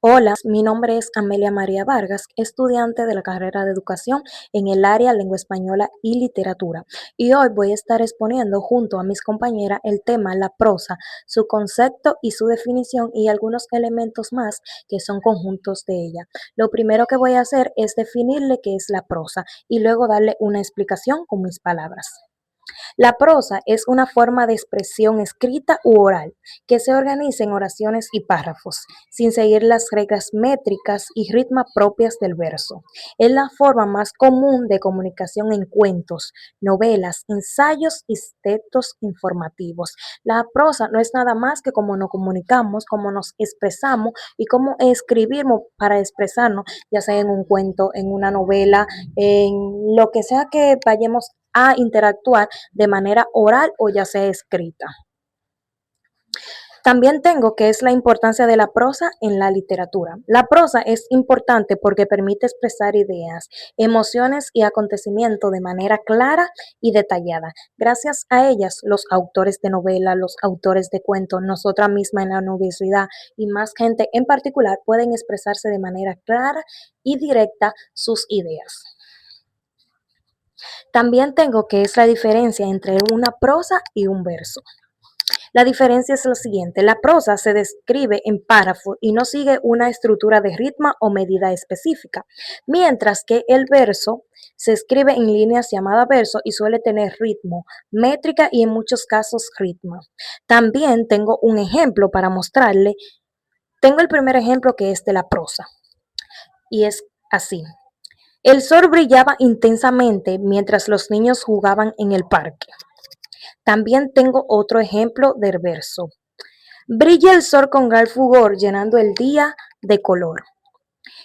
Hola, mi nombre es Amelia María Vargas, estudiante de la carrera de Educación en el área Lengua Española y Literatura. Y hoy voy a estar exponiendo junto a mis compañeras el tema la prosa, su concepto y su definición y algunos elementos más que son conjuntos de ella. Lo primero que voy a hacer es definirle qué es la prosa y luego darle una explicación con mis palabras. La prosa es una forma de expresión escrita u oral que se organiza en oraciones y párrafos, sin seguir las reglas métricas y ritmo propias del verso. Es la forma más común de comunicación en cuentos, novelas, ensayos y textos informativos. La prosa no es nada más que cómo nos comunicamos, cómo nos expresamos y cómo escribimos para expresarnos, ya sea en un cuento, en una novela, en lo que sea que vayamos a interactuar de manera oral o ya sea escrita. También tengo que es la importancia de la prosa en la literatura. La prosa es importante porque permite expresar ideas, emociones y acontecimientos de manera clara y detallada. Gracias a ellas, los autores de novela, los autores de cuentos, nosotras mismas en la universidad y más gente en particular pueden expresarse de manera clara y directa sus ideas. También tengo que es la diferencia entre una prosa y un verso. La diferencia es la siguiente, la prosa se describe en párrafo y no sigue una estructura de ritmo o medida específica, mientras que el verso se escribe en líneas llamadas verso y suele tener ritmo, métrica y en muchos casos ritmo. También tengo un ejemplo para mostrarle. Tengo el primer ejemplo que es de la prosa y es así. El sol brillaba intensamente mientras los niños jugaban en el parque. También tengo otro ejemplo del verso. Brilla el sol con gran fulgor, llenando el día de color.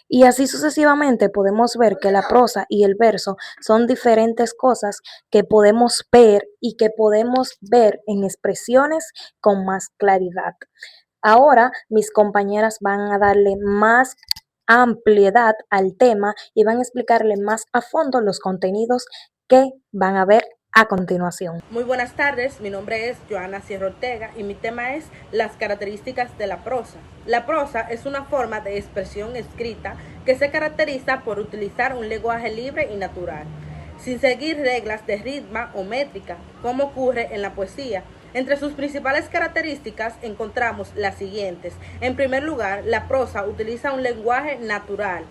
Y así sucesivamente podemos ver que la prosa y el verso son diferentes cosas que podemos ver y que podemos ver en expresiones con más claridad. Ahora mis compañeras van a darle más ampliedad al tema y van a explicarle más a fondo los contenidos que van a ver a continuación. Muy buenas tardes, mi nombre es Joana Sierra Ortega y mi tema es las características de la prosa. La prosa es una forma de expresión escrita que se caracteriza por utilizar un lenguaje libre y natural, sin seguir reglas de ritmo o métrica, como ocurre en la poesía. Entre sus principales características encontramos las siguientes. En primer lugar, la prosa utiliza un lenguaje natural,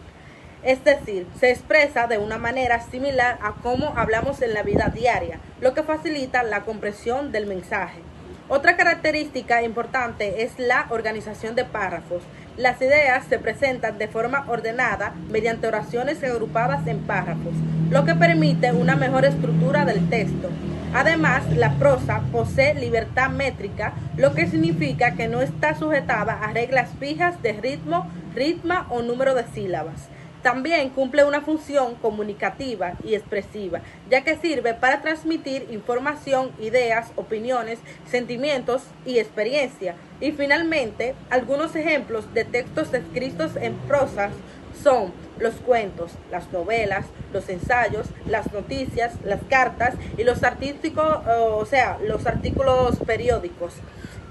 es decir, se expresa de una manera similar a cómo hablamos en la vida diaria, lo que facilita la comprensión del mensaje. Otra característica importante es la organización de párrafos. Las ideas se presentan de forma ordenada mediante oraciones agrupadas en párrafos, lo que permite una mejor estructura del texto. Además, la prosa posee libertad métrica, lo que significa que no está sujetada a reglas fijas de ritmo o número de sílabas. También cumple una función comunicativa y expresiva, ya que sirve para transmitir información, ideas, opiniones, sentimientos y experiencia. Y finalmente, algunos ejemplos de textos escritos en prosa son los cuentos, las novelas, los ensayos, las noticias, las cartas y los los artículos periódicos.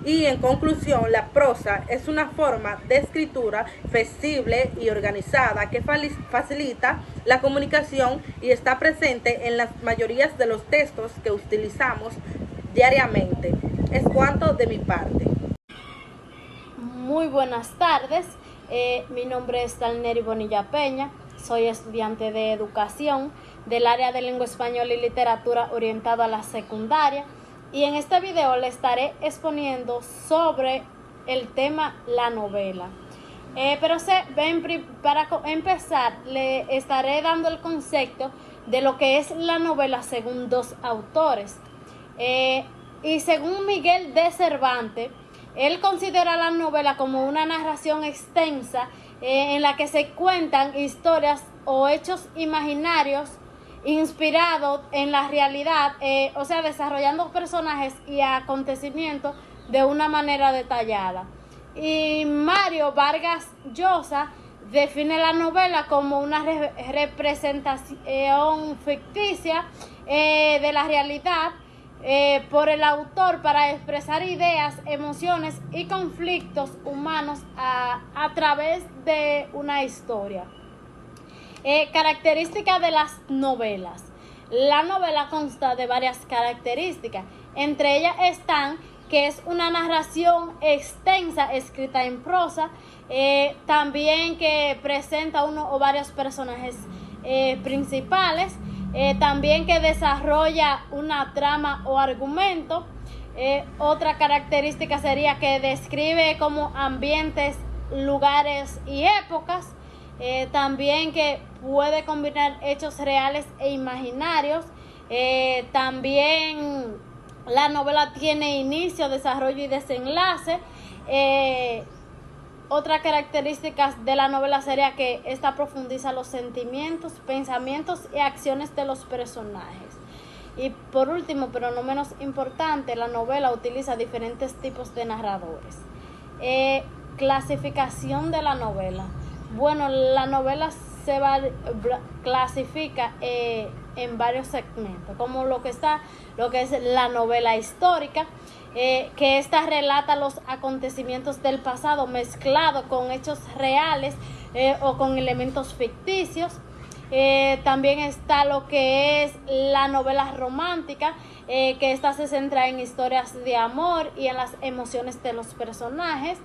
Y en conclusión, la prosa es una forma de escritura flexible y organizada que facilita la comunicación y está presente en las mayorías de los textos que utilizamos diariamente. Es cuanto de mi parte. Muy buenas tardes, mi nombre es Dalneri Bonilla Peña, soy estudiante de educación del área de lengua española y literatura orientado a la secundaria y en este video le estaré exponiendo sobre el tema la novela. Para empezar le estaré dando el concepto de lo que es la novela según dos autores. Y según Miguel de Cervantes, él considera la novela como una narración extensa en la que se cuentan historias o hechos imaginarios inspirados en la realidad, desarrollando personajes y acontecimientos de una manera detallada. Y Mario Vargas Llosa define la novela como una representación ficticia de la realidad por el autor para expresar ideas, emociones y conflictos humanos a través de una historia. Características de las novelas. La novela consta de varias características. Entre ellas están que es una narración extensa escrita en prosa, también que presenta uno o varios personajes principales, también que desarrolla una trama o argumento. Otra característica sería que describe como ambientes, lugares y épocas. También que puede combinar hechos reales e imaginarios. También la novela tiene inicio, desarrollo y desenlace. Otra característica de la novela sería que esta profundiza los sentimientos, pensamientos y acciones de los personajes. Y por último, pero no menos importante, la novela utiliza diferentes tipos de narradores. Clasificación de la novela. Bueno, la novela se clasifica en varios segmentos, como lo que es la novela histórica, que esta relata los acontecimientos del pasado mezclado con hechos reales o con elementos ficticios. También está lo que es la novela romántica, que esta se centra en historias de amor y en las emociones de los personajes.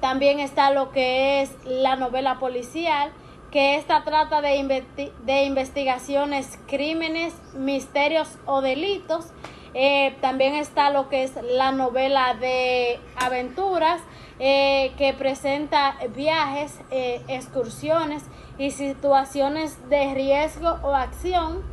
También está lo que es la novela policial, que esta trata de investigaciones, crímenes, misterios o delitos. También está lo que es la novela de aventuras, que presenta viajes, excursiones y situaciones de riesgo o acción.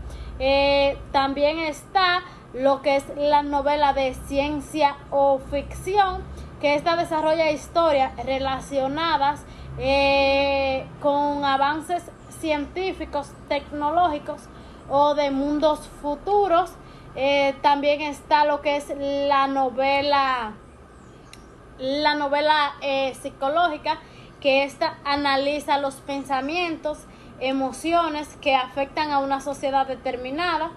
También está lo que es la novela de ciencia o ficción, que esta desarrolla historias relacionadas con avances científicos, tecnológicos o de mundos futuros. También está lo que es la novela psicológica, que esta analiza los pensamientos, emociones que afectan a una sociedad determinada.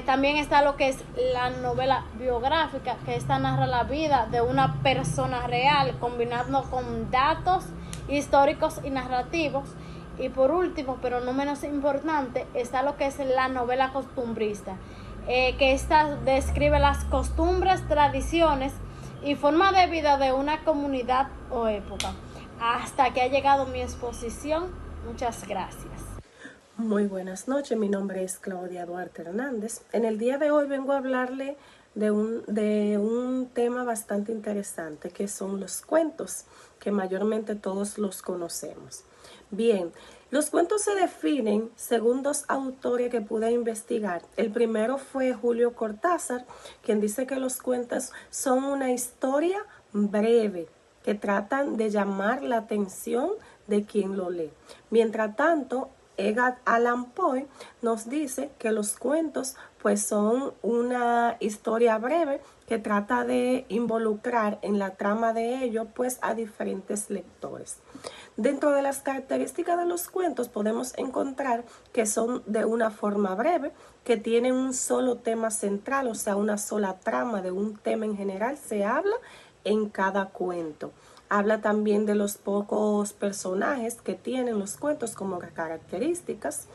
También está lo que es la novela biográfica, que esta narra la vida de una persona real, combinando con datos históricos y narrativos. Y por último, pero no menos importante, está lo que es la novela costumbrista, que esta describe las costumbres, tradiciones y forma de vida de una comunidad o época. Hasta que ha llegado mi exposición. Muchas gracias. Muy buenas noches, mi nombre es Claudia Duarte Hernández. En el día de hoy vengo a hablarle de un tema bastante interesante, que son los cuentos, que mayormente todos los conocemos. Bien, los cuentos se definen según dos autores que pude investigar. El primero fue Julio Cortázar, quien dice que los cuentos son una historia breve que tratan de llamar la atención de quien lo lee. Mientras tanto, Edgar Allan Poe nos dice que los cuentos pues son una historia breve que trata de involucrar en la trama de ello pues a diferentes lectores. Dentro de las características de los cuentos podemos encontrar que son de una forma breve, que tienen un solo tema central, o sea, una sola trama de un tema en general se habla en cada cuento. Habla también de los pocos personajes que tienen los cuentos como características,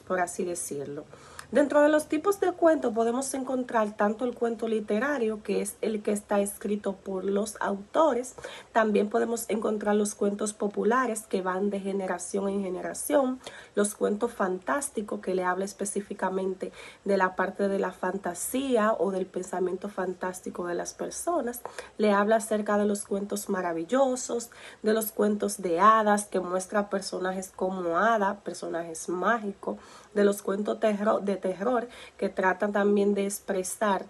por así decirlo. Dentro de los tipos de cuentos podemos encontrar tanto el cuento literario, que es el que está escrito por los autores. También podemos encontrar los cuentos populares, que van de generación en generación. Los cuentos fantásticos, que le habla específicamente de la parte de la fantasía o del pensamiento fantástico de las personas. Le habla acerca de los cuentos maravillosos, de los cuentos de hadas, que muestra personajes como hada, personajes mágicos, de los cuentos de terror, que tratan también de expresar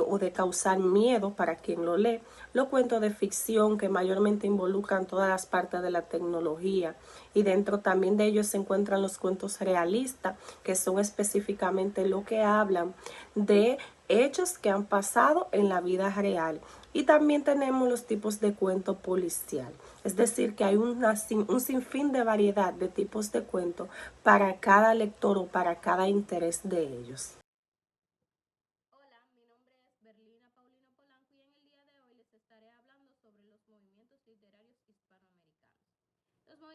o de causar miedo para quien lo lee. Los cuentos de ficción, que mayormente involucran todas las partes de la tecnología, y dentro también de ellos se encuentran los cuentos realistas, que son específicamente lo que hablan de hechos que han pasado en la vida real. Y también tenemos los tipos de cuento policial, es decir, que hay un sinfín de variedad de tipos de cuento, cuento, para cada lector o para cada interés de ellos.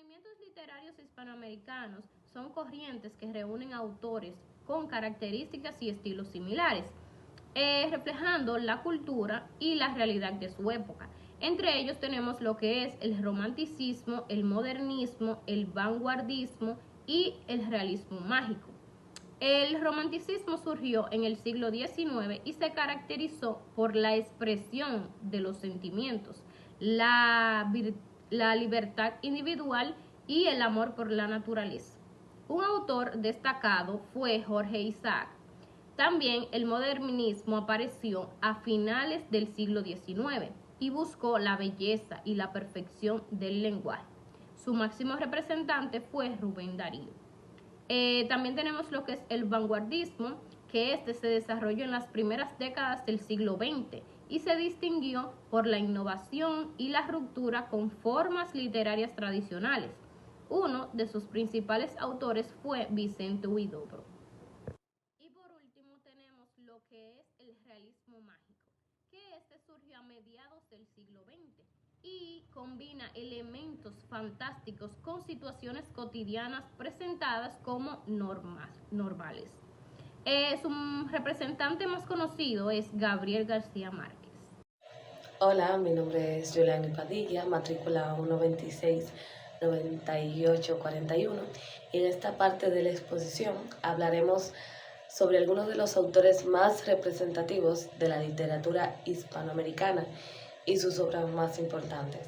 movimientos literarios hispanoamericanos son corrientes que reúnen autores con características y estilos similares, reflejando la cultura y la realidad de su época. Entre ellos tenemos lo que es el romanticismo, el modernismo, el vanguardismo y el realismo mágico. El romanticismo surgió en el siglo XIX y se caracterizó por la expresión de los sentimientos, la libertad individual y el amor por la naturaleza. Un autor destacado fue Jorge Isaac. También el modernismo apareció a finales del siglo XIX y buscó la belleza y la perfección del lenguaje. Su máximo representante fue Rubén Darío. También tenemos lo que es el vanguardismo, que se desarrolló en las primeras décadas del siglo XX y se distinguió por la innovación y la ruptura con formas literarias tradicionales. Uno de sus principales autores fue Vicente Huidobro. Y por último tenemos lo que es el realismo mágico, que surgió a mediados del siglo XX y combina elementos fantásticos con situaciones cotidianas presentadas como normales. Su representante más conocido es Gabriel García Márquez. Hola, mi nombre es Juliani Padilla, matrícula 126-9841, y en esta parte de la exposición hablaremos sobre algunos de los autores más representativos de la literatura hispanoamericana y sus obras más importantes.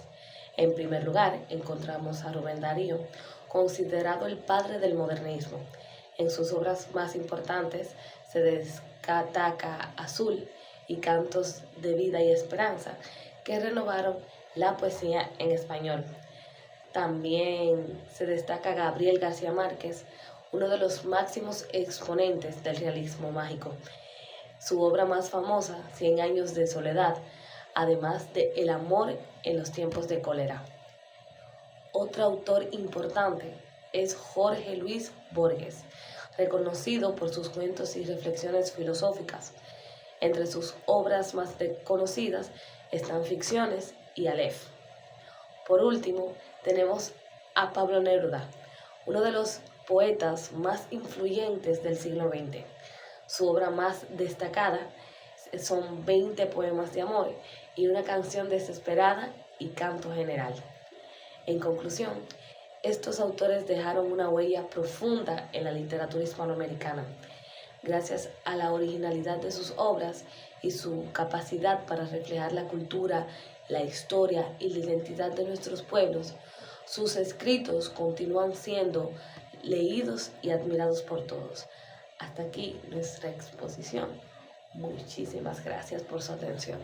En primer lugar, encontramos a Rubén Darío, considerado el padre del modernismo. En sus obras más importantes se destaca Azul y Cantos de Vida y Esperanza, que renovaron la poesía en español. También se destaca Gabriel García Márquez, uno de los máximos exponentes del realismo mágico. Su obra más famosa, 100 años de soledad, además de El amor en los tiempos de cólera. Otro autor importante es Jorge Luis Borges, reconocido por sus cuentos y reflexiones filosóficas. Entre sus obras más conocidas están Ficciones y Aleph. Por último, tenemos a Pablo Neruda, uno de los poetas más influyentes del siglo XX. Su obra más destacada son 20 poemas de amor y una canción desesperada y canto general. En conclusión, estos autores dejaron una huella profunda en la literatura hispanoamericana. Gracias a la originalidad de sus obras y su capacidad para reflejar la cultura, la historia y la identidad de nuestros pueblos, sus escritos continúan siendo leídos y admirados por todos. Hasta aquí nuestra exposición. Muchísimas gracias por su atención.